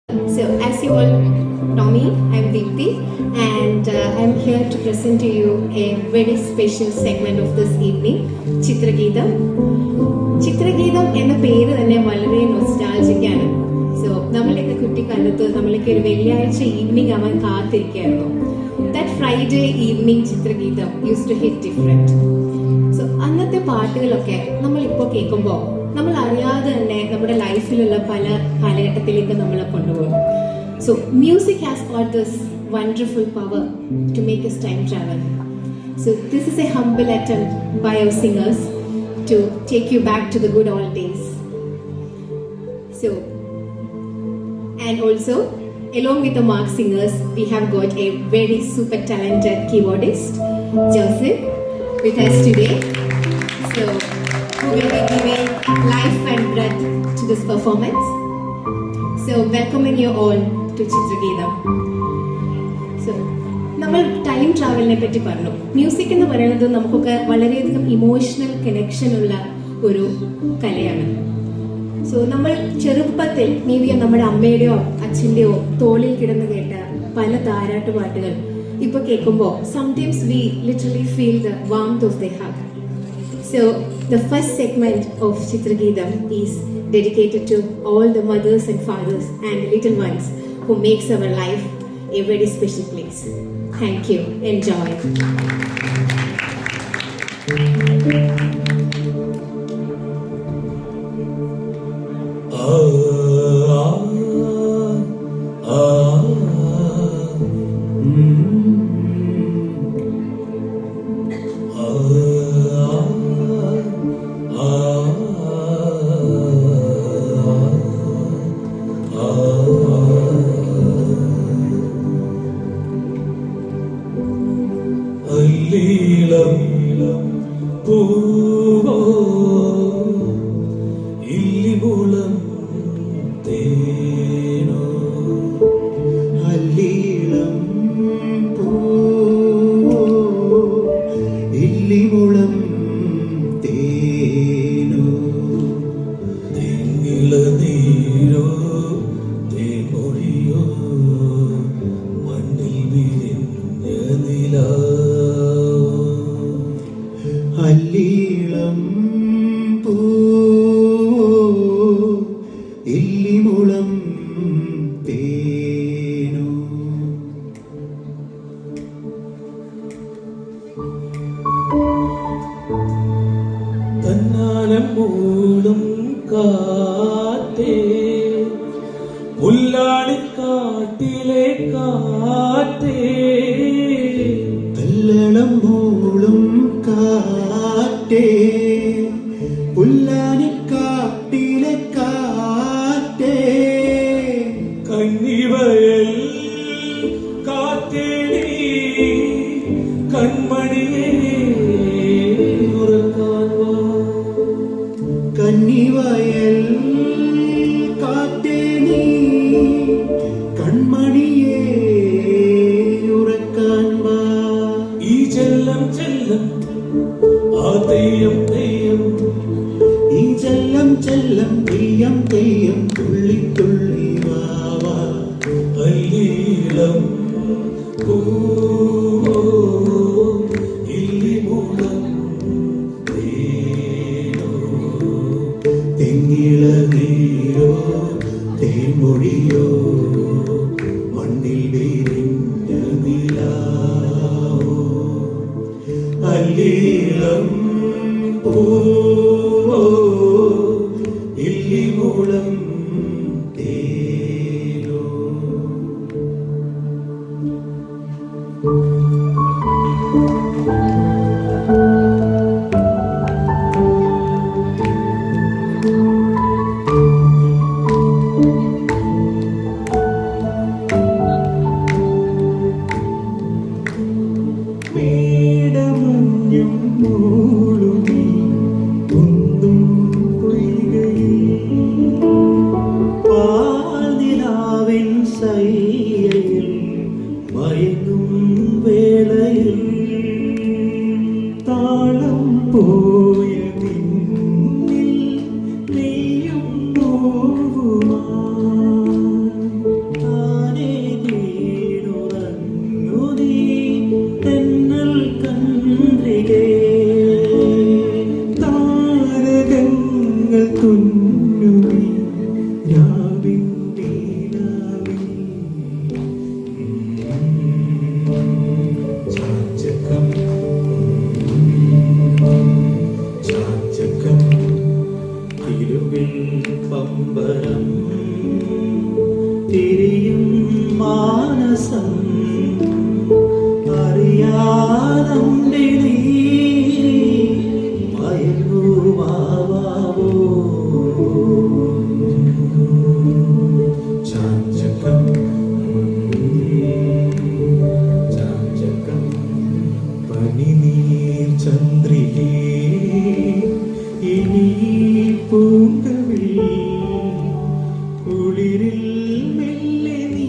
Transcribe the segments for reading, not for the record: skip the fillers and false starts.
So, as you all know me, I'm Deepthi, and I'm here to present to you a very special segment of this evening, Chitrageetham. Chitrageetham എന്ന പേര് തന്നെ വളരെ നൊസ്റ്റാൾജിക്കാണ്. So നമ്മളൊക്കെ കുട്ടിക്കാലത്ത് നമ്മളൊക്കെ ഒരു വെള്ളിയാഴ്ച ഈവനിങ് അവൻ കാത്തിരിക്കായിരുന്നു. That Friday evening Chitrageetham used to hit different. So അന്നത്തെ പാട്ടുകളൊക്കെ നമ്മൾ ഇപ്പോൾ കേൾക്കുമ്പോൾ നമ്മൾ അറിയാതെ തന്നെ നമ്മുടെ ലൈഫിലുള്ള പല കാലഘട്ടത്തിലേക്ക് നമ്മളെ കൊണ്ടുപോകും. So music has got this wonderful power to make us time travel. So this is a humble attempt by our singers to take you back to the good old days. So, and also along with the Mark singers, we have got a very super talented keyboardist, Joseph, with us today. So, who will be giving life and breath to this performance. So, welcoming you all to Chitrageetham. So, നമ്മൾ time ട്രാവലിനെ പറ്റി പറഞ്ഞു. Music എന്ന് പറയുന്നത് നമുക്കൊക്കെ വളരെയധികം emotional connection ഉള്ള ഒരു കലയാണ്. സോ നമ്മൾ ചെറുപ്പത്തിൽ മേ ബി നമ്മുടെ അമ്മയുടെയോ അച്ഛൻ്റെയോ തോളിൽ കിടന്ന് കേട്ട പല താരാട്ട് പാട്ടുകൾ ഇപ്പോൾ കേൾക്കുമ്പോൾ sometimes we literally feel the warmth of the hug. So the first segment of Chithrageetham is dedicated to all the mothers and fathers and little ones who makes our life a very special place. Thank you. Enjoy. പൂവോ ഇല്ലിമുളം തേനോ അല്ലീളം പൂവോ ഇല്ലിമുളം തേനോ തെങ്ങിള നീരോ തേൻമൊഴിയോ മണ്ണിൽ വിരിഞ്ഞ നിലാ അല്ലീളം പൂവോ ഇല്ലിമുളം തേനോ തന്നാലം മൂളും കാറ്റേ പുല്ലാണിക്കാട്ടിലെ കാറ്റേ കല്ലളം മൂളും കാറ്റേ പുല്ലാനിക്കാട്ടിലെ കാറ്റേ കന്നിവയൽ കാറ്റേ നീ കൺമണിയേ ഉറക്കാൻ വാ കന്നിവയൽ കാറ്റേ നീ കൺമണിയേ ഉറക്കാൻ വാ ഈ ചെല്ലം ചെല്ലം ആ തെയ്യം തെയ്യം ഈ ചെല്ലം ചെല്ലം തെയ്യം തെയ്യം തുള്ളി തുള്ളി വാവാ അല്ലീളം പൂവോ ഇല്ലിമുളം തേനോ തെങ്ങിള നീരോ തേൻമൊഴിയോ മണ്ണിൽ വിരിഞ്ഞ നിലാവോ അല്ലീളം പൂവോ ഇല്ലിമുളം തേനോ മേടമഞ്ഞും മൂളുമീ കുന്നും പൊയ്കയിൽ പാൽനിലാവിൻ സൈയയിൽ മയങ്ങും വേളയിൽ താളം പോയ നിന്നിൽ നീയും നോവുമായി തുന്നുമീ രാവിൻ നീലാവിൽ ചാഞ്ചകം ചാഞ്ചകം തിരുവിൽ പമ്പരം തിരിയും മാനസം അറിയാതെ നീ മയങ്ങുവാവോ ചാഞ്ചകം ചാഞ്ചകം പനിനീർ ചന്ദ്രികേ ഇനി പൂങ്കവിൽ കുളിരിൽ മെല്ലെ നീ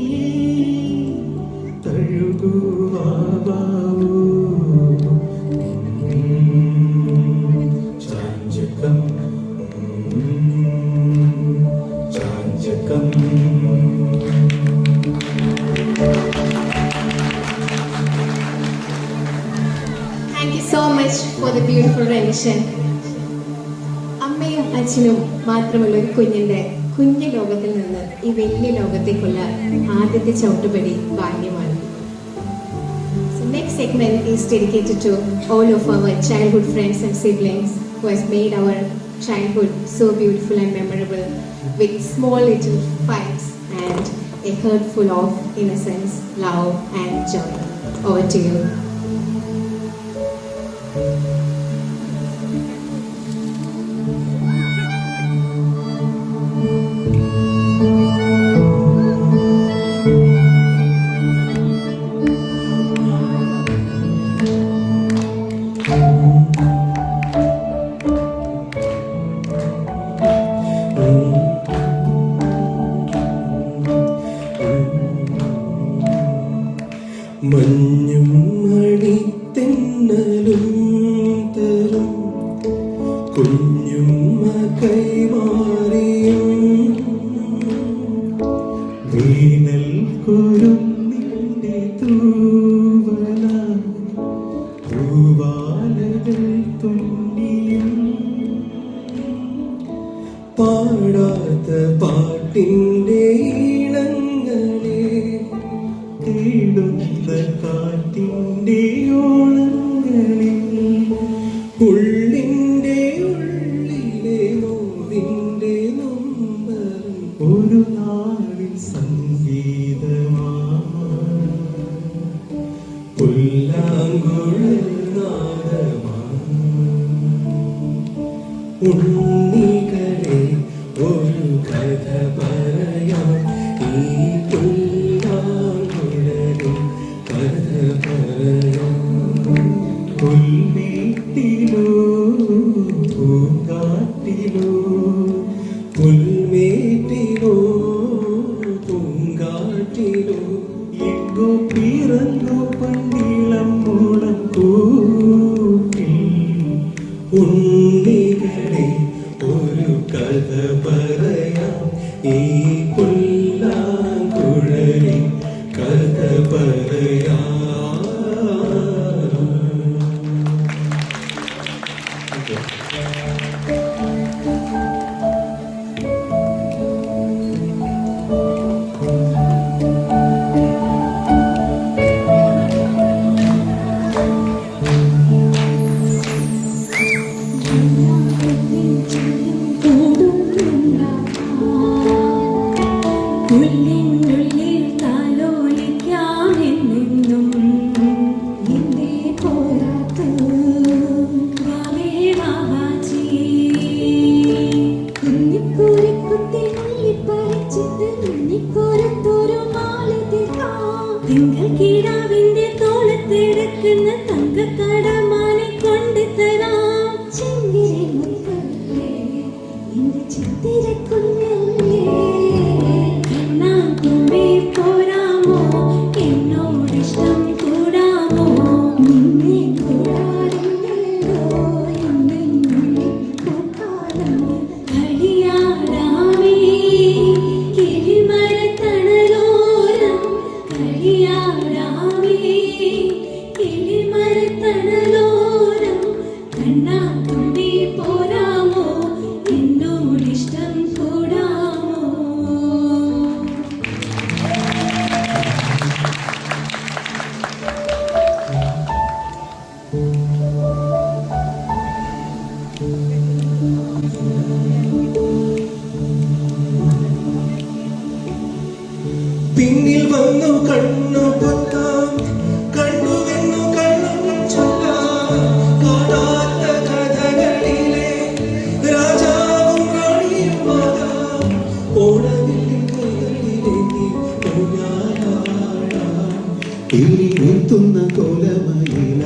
തഴുകുവാവോ ചാഞ്ചകം ചാഞ്ചകം Thank you so much for the beautiful rendition. അമ്മയും അച്ഛനും മാത്രമുള്ള ഒരു കുഞ്ഞിന്റെ കുഞ്ഞു ലോകത്തിൽ നിന്ന് ഈ വലിയ ലോകത്തേക്കുള്ള ആദ്യത്തെ ചവിട്ടുപടി ബാല്യമാണ്. So next segment is dedicated to all of our childhood friends and siblings who has made our childhood so beautiful and memorable with small little fights and a heart full of innocence, love and joy. Over to you. മഞ്ഞും മണിത്തെന്നലും തരും കുഞ്ഞും കൈമാറിയും വീണൽ കുരുന്നിൻ്റെ തൂവല പൂവാലകൾ തുന്നിയും പാടാത്ത പാട്ടിൻ്റെ ഈണങ്ങളെ തേടുന്ന കാറ്റിൻ്റെ ഓളങ്ങളിൽ ഉള്ളിൻ്റെ ഉള്ളിലെ നോവിൻ്റെ നൊമ്പരം ഒരു നാളിൽ സംഗീതമാണ് പുല്ലാങ്കുഴൽ നാദമാണ് ഉണ്ണികളെ ഒരു കഥ പറയാം ഈ പുല്ലാങ്കുഴലും കഥ പറയാം പുൽമേട്ടിലോ പൂങ്കാട്ടിലോ പുൽമേട്ടിലോ പൂങ്കാട്ടിലോ എങ്ങോ പിറന്നു പണ്ടിളം മൂളം കൂട്ടി ഉണ്ണികളെ ഒരു കഥ പറയാം ഈ പുല്ലാങ്കുഴലിൽ കഥ പറയാം ഉള്ളിനുള്ളിൽ താലോലിക്കാമെന്നും എന്റെ പോരാത്ത് വാവേ വാവാച്ചി കുന്നിക്കൂരക്കുത്തി ഉള്ളിപ്പറിച്ചിട്ട് ഉണ്ണിക്കോരത്തോരോ മാല തീർക്കാം തിങ്കൾ കിടാവിന്റെ തോളത്തെടുക്കുന്ന തങ്കക്കടമാനെ കൊണ്ട് തരാം ചെങ്കിലെ മുത്തല്ലേ എന്റെ ചിത്തിരക്കുഞ്ഞല്ലേ പോരാമോ എന്നോടിഷ്ടം കൂടാമോ നിന്നെ കൂടാറില്ലല്ലോ കളിയാടാ പിന്നിൽ വന്നു കണ്ണു പൊത്താം, കണ്ണുവെന്നു കള്ളം ചൊല്ലാം. കാണാത്ത കഥകളിലെ രാജാവും റാണിയുമാകാം. ഓണവില്ലിൻ കൈകളിലേന്തി ഊഞ്ഞാലാടാം. തിരിയെത്തുന്ന കോലമയില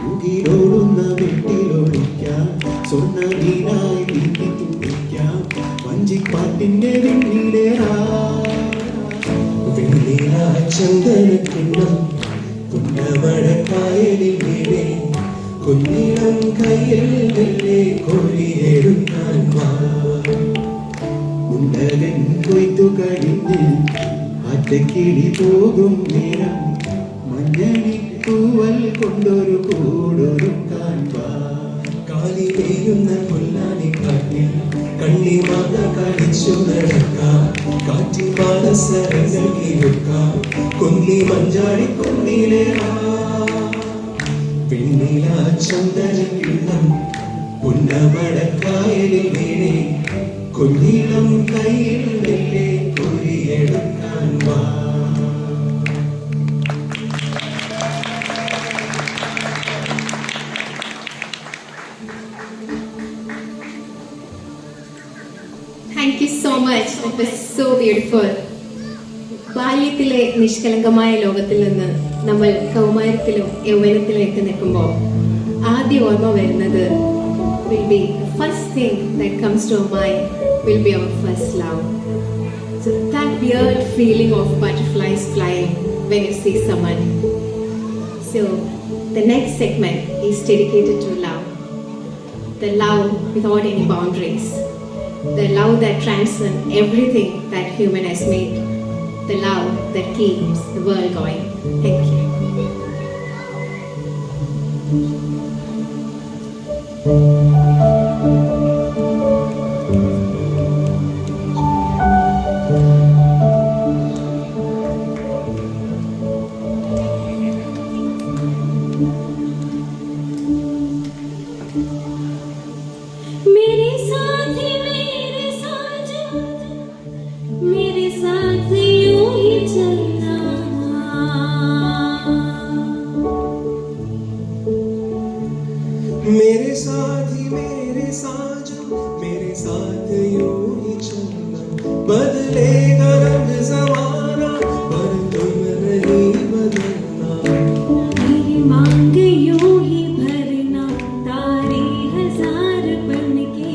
മുകിലോടുന്ന വെട്ടിലൊളിക്കാം. സ്വർണ്ണ വീണായി നീന്തി തുടിക്കാം. വഞ്ചിപ്പാട്ടിന്റെ വെണ്ണിലേറാ. വെണ്ണില ചന്ദനക്കിണ്ണം പുന്നമടക്കായലിൽ വീണേ. കുഞ്ഞിളം കയ്യിൽ വെള്ളേ കോരിയെടുക്കാൻ വാ. ഉണ്ടകൻ കൊയ്ത്തു കഴിഞ്ഞ് അറ്റക്കിളി പോകും നേരം മഞ്ഞണിപ്പൂവൽ കൊണ്ടൊരു കൂടൊരുക്കാൻ വാ. കാലിലേയുന്ന പുല്ലാനിക്കാട്ടിൽ കണ്ണിമാത കളിച്ചു നടക്കാം. കാറ്റിൽ മാനസരങ്ങൾ കീഴുക്കാം. കുന്നി മഞ്ചാടി കുന്നിലേറാ. വെണ്ണില ചന്ദനക്കിണ്ണം പുന്നമടക്കായലിൽ വീണേ. കുഞ്ഞിളം കയ്യിൽ വെള്ളേ കോരിയെടുക്കാൻ വാ. Thank you so much. It was so beautiful. ബാല്യത്തിലെ നിഷ്കളങ്കമായ ലോകത്തിൽ നിന്ന് നമ്മൾ കൗമാരത്തിലും യൗവനത്തിലേക്ക് നിൽക്കുമ്പോൾ ആദ്യ ഓർമ്മ വരുന്നത് will be the first thing that comes to our mind will be our first love. So that weird feeling of butterflies flying when you see someone. So the next segment is dedicated to love. The love without any boundaries. The love that transcends everything that human has made. The love that keeps the world going. Thank you. मेरे साथ ही मेरे साथ यूं ही चलना. मेरे साथ ही मेरे साथ यूं ही चलना. बदलेगा रंग ज़माना पर तुम नहीं बदलना. मेरी मांग यूं ही भरना तारे हजार बन के.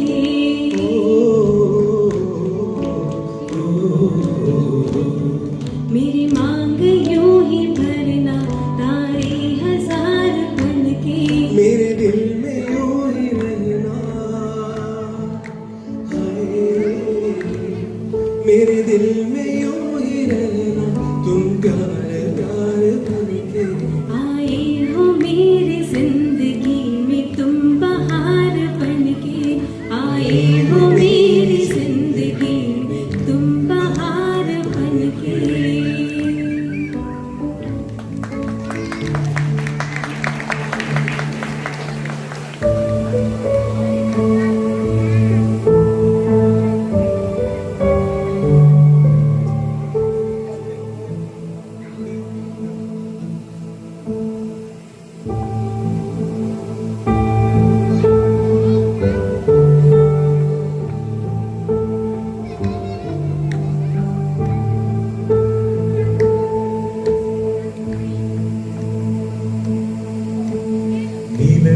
मेरी मांग यूं ही भरना तारे हजार बन के. मेरे दिल में यूं ही रहना. हाय, मेरे दिल में यूं ही रहना. तुम प्यार प्यार करके. आए हो मेरी जिंदगी में तुम बहार बन के. आए हो मेरी जिंदगी में तुम बहार बन के.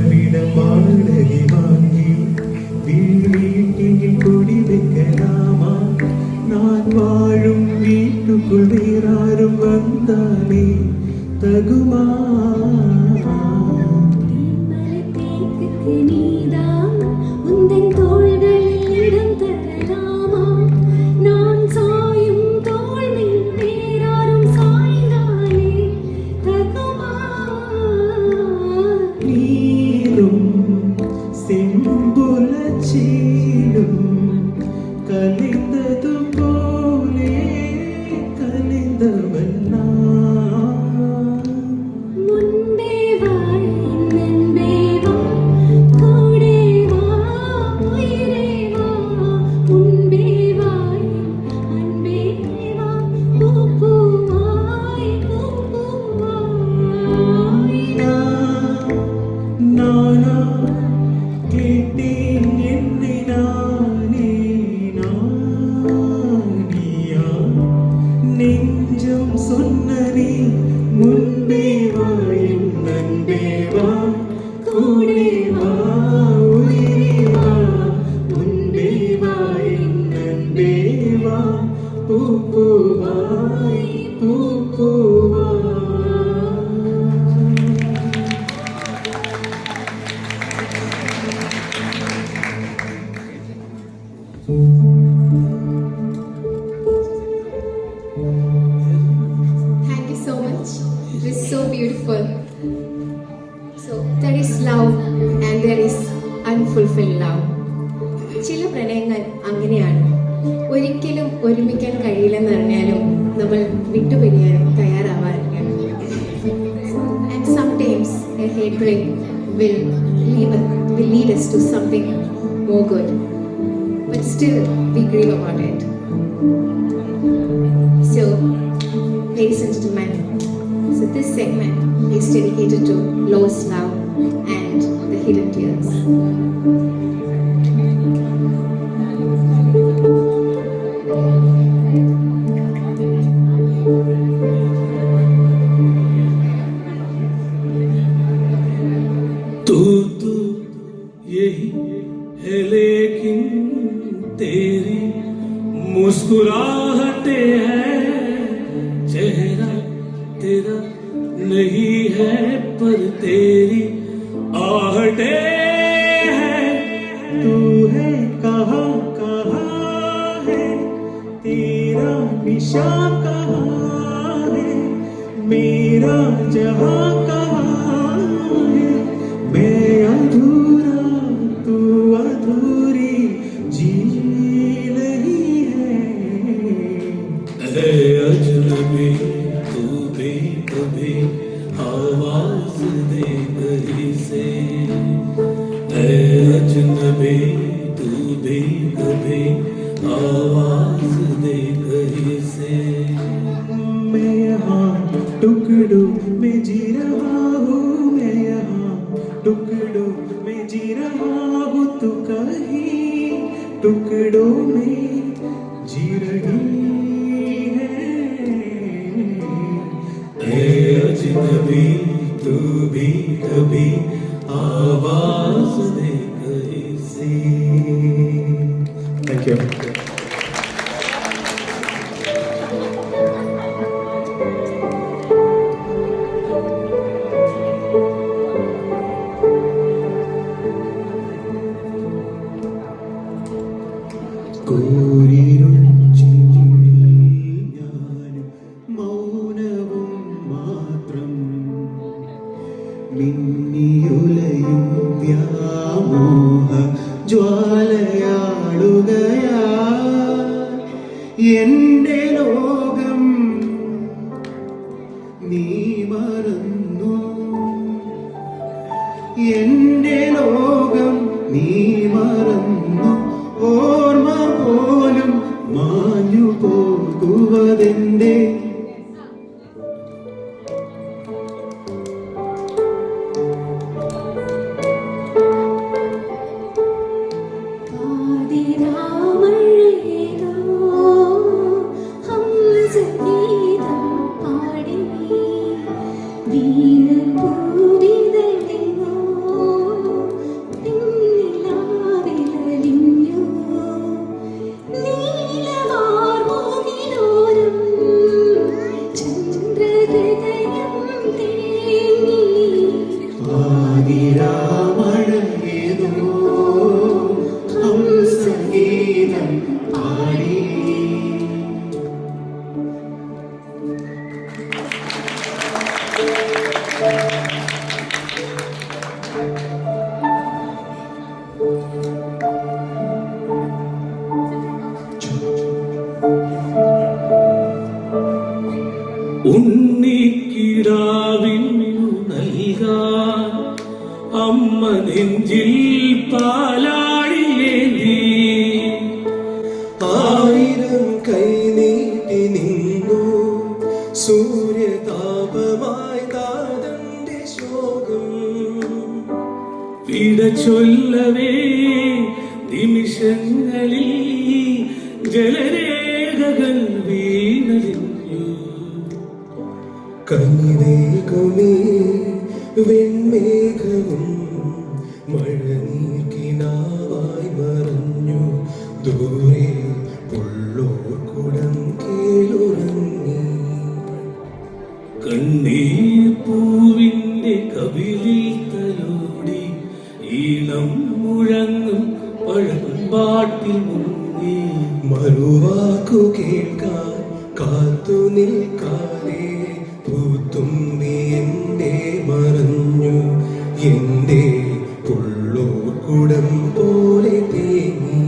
നിലവിടമാടകി വാങ്ങി വീട്ടിൽ കൊടി വെക്കലാമാ. நான் வாழும் வீட்டுக்குள் வேறாரும் வந்தாலே தகுமா? மரத்தேக்கு நீதான் உந்தன் தோள்களில் இடம் தரலாமா? நான் சாயும் தோள் மேல் வேறாரும் சாய்ந்தாலே தகுமா? നീരും സെമ്പുലച്ചീലും കലിന്തതുപോലെ കലിന്തവല്ല. മുൻപേ വാ നൻപേ വാ കൂടെ വാ ഉയരേ വാ. മുൻപേ വാ അൻപേ വാ പൂപ്പൂ പൂപ്പൂവായി പൂപ്പൂവായി. Thank you so much. It is so beautiful. So there is love and there is unfulfilled love. ചില പ്രണയങ്ങൾ അങ്ങനെയാണ്. ഒരിക്കലും ഒരുമിക്കാൻ കഴിയില്ലെന്ന് അറിഞ്ഞാലും നമ്മൾ വിട്ടുപിരിയാൻ തയ്യാറാവാറില്ല. And sometimes a heartbreak will lead us to something more good. But still we grieve about it. So, ladies and gentlemen, so this segment is dedicated to lost love and the hidden tears. तू यही है लेकिन तेरी मुस्कुराहटे हैं, चेहरा तेरा नहीं है पर तेरी आहटे हैं. तू है कहाँ है, तेरा निशा कहाँ है, मेरा जहाँ कहाँ है. मैं अधूरा तू अधूरी जी नहीं है. अजनबी तू भी कभी आवाज दे कहीं से. अजनबी तू भी कभी आवाज दे कहीं से. मैं यहाँ टुकड़ों में जी रहा हूँ, मैं यहाँ टुकड़ों में जी रहा हूँ, तू कहीं टुकड़ों में जी रही है. अजनबी तू भी कभी आवाज दे कहीं से. Thank you. ഞാനും മൗനവും മാത്രം മിന്നിയുലയും വ്യാമോഹ ജ്വാലയാടുകയാ എന്റെ ലോകം നീ മറന്നു. എന്റെ ലോകം നീ മറന്നു. ഓർമ്മ പോലും മാഞ്ഞു പോകുവതെന്റെ. ഉണ്ണിക്കിടാവിനു നൽകാൻ അമ്മ നെഞ്ചിൽ പാലാഴിയേന്തി. ആയിരം കൈ നീട്ടി നിന്നു സൂര്യതാപമായി താതന്റെ ശോകം. വിട ചൊല്ലവേ നിമിഷങ്ങളിൽ ജലരേഖകൾ വീണലിഞ്ഞു. കനിവേകുമേ വെൺമേഘവും മഴനീർക്കിനാവായി മറഞ്ഞു. ദൂരെ പുള്ളോർ കുടം മറുവാക്കു കേൾക്കാൻ കാത്തു നിൽക്കാതെ പൂത്തുമ്പി എന്നെ മറഞ്ഞു എന്റെ പുള്ളൂർക്കുടം പോലെ തേങ്ങി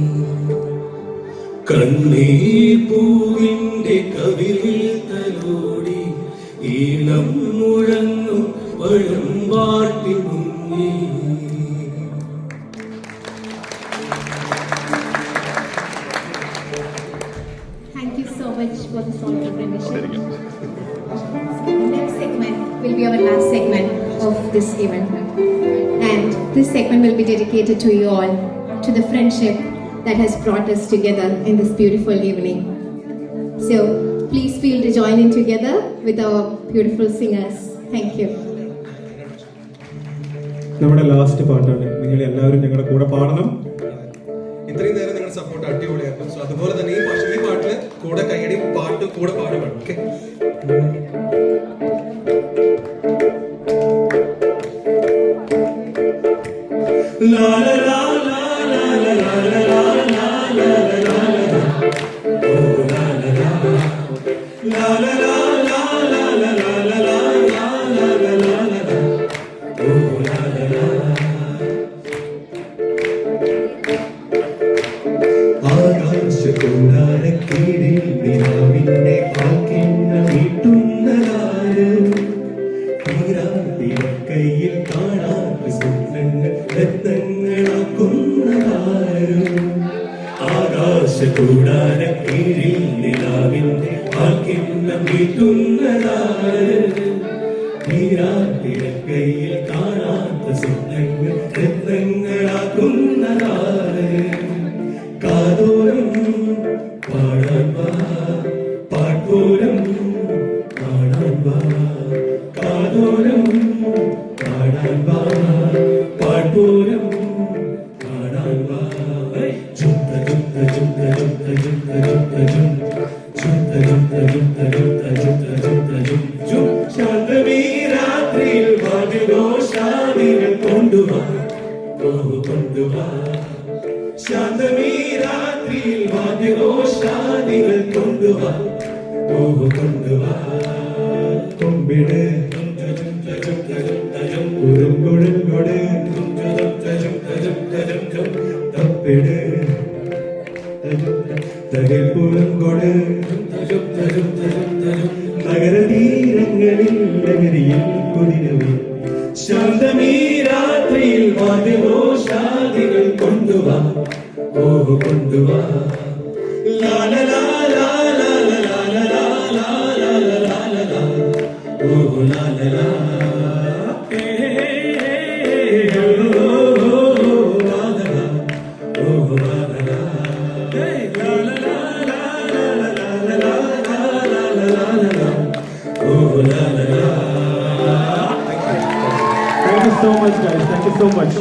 കണ്ണീർ പൂവിന്റെ കവിളിൽ തലോടി ഈണം മുഴങ്ങും പഴം വാട്ടി മുങ്ങി. Thank you so much for the song recognition. The next segment will be our last segment of this event. And this segment will be dedicated to you all, to the friendship that has brought us together in this beautiful evening. So, please feel to join in together with our beautiful singers. Thank you. നമ്മുടെ last പാട്ടാണ്. നിങ്ങൾ എല്ലാവരും ഞങ്ങളുടെ കൂടെ പാടണം. ഇത്രയും നേരം നിങ്ങളുടെ സപ്പോർട്ട് അടിപൊളിയായിരുന്നു. സോ അതുപോലെ തന്നെ ഈ പാട്ടില് കൂടെ കൈയടി പാട്ട് കൂടെ പാടുകയാണ്. ഓക്കെ, ലാ ലാ ലാ ലാ ലാ ലാ ലാ ലാ ലാ ലാ ലാ ലാ. ഓ ലാ ലാ ലാ ലാ ലാ ലാ ലാ ലാ ലാ ലാ ലാ ലാ ലാ ലാ ലാ ലാ. ഓ ലാ ലാ ലാ. ആകാശകൂടാരക്കീഴിൽ നിലാവിന്റെ പാക്കിണ്ണ വീട്ടുന്നതാര് കയ്യിൽ കാണാത്ത സ്വപ്നങ്ങൾ രത്നങ്ങളാക്കുന്നതാര് ആകാശകൂടാരക്കീഴിൽ നിലാവിന്റെ പാക്കിണ്ണ വീട്ടുന്നതാര് കയ്യിൽ കാണാത്ത സ്വപ്നങ്ങൾ രത്നങ്ങളാക്കുന്നതാര് കാതോരം പാടാൻ വാ പാട്ടോരം പാടാൻ വാ കാതോരം പാടാൻ വാ പാട്ടോരം പാടാൻ വാ ജുംത ജുംത ജുംത ജുംത ജുംത ജുംത ജും ജുംത ജുംത ജുംത ജുംത ജുംത ജുംത ജും ജും ശാന്തമീ രാത്രിയിൽ വാദ്യഘോഷാദികൾ കൊണ്ടുവാ ഓ കൊണ്ടുവാ ശാന്തമീ രാത്രിയിൽ വാദ്യഘോഷാദികൾ കൊണ്ടുവാ ഓ കൊണ്ടുവാ കൊമ്പിട് ഉറുങ്കുഴൽകൊട് തപ്പിട് തകൽപ്പുറംകൊട് നഗരതീരങ്ങളിൽ ലഹരിയിൽ കുതിരവി ശാന്തമീ രാത്രിയിൽ വാദ്യഘോഷാദികൾ കൊണ്ടുവാ ഓ കൊണ്ടുവാ ലാ ലാ ലാ ലാ ലാ ലാ ലാ ലാ ലാ ലാ ലാ ലാ ലാ ഓ ലാ ലാ ലാ Thank you so much, guys. Thank you so much.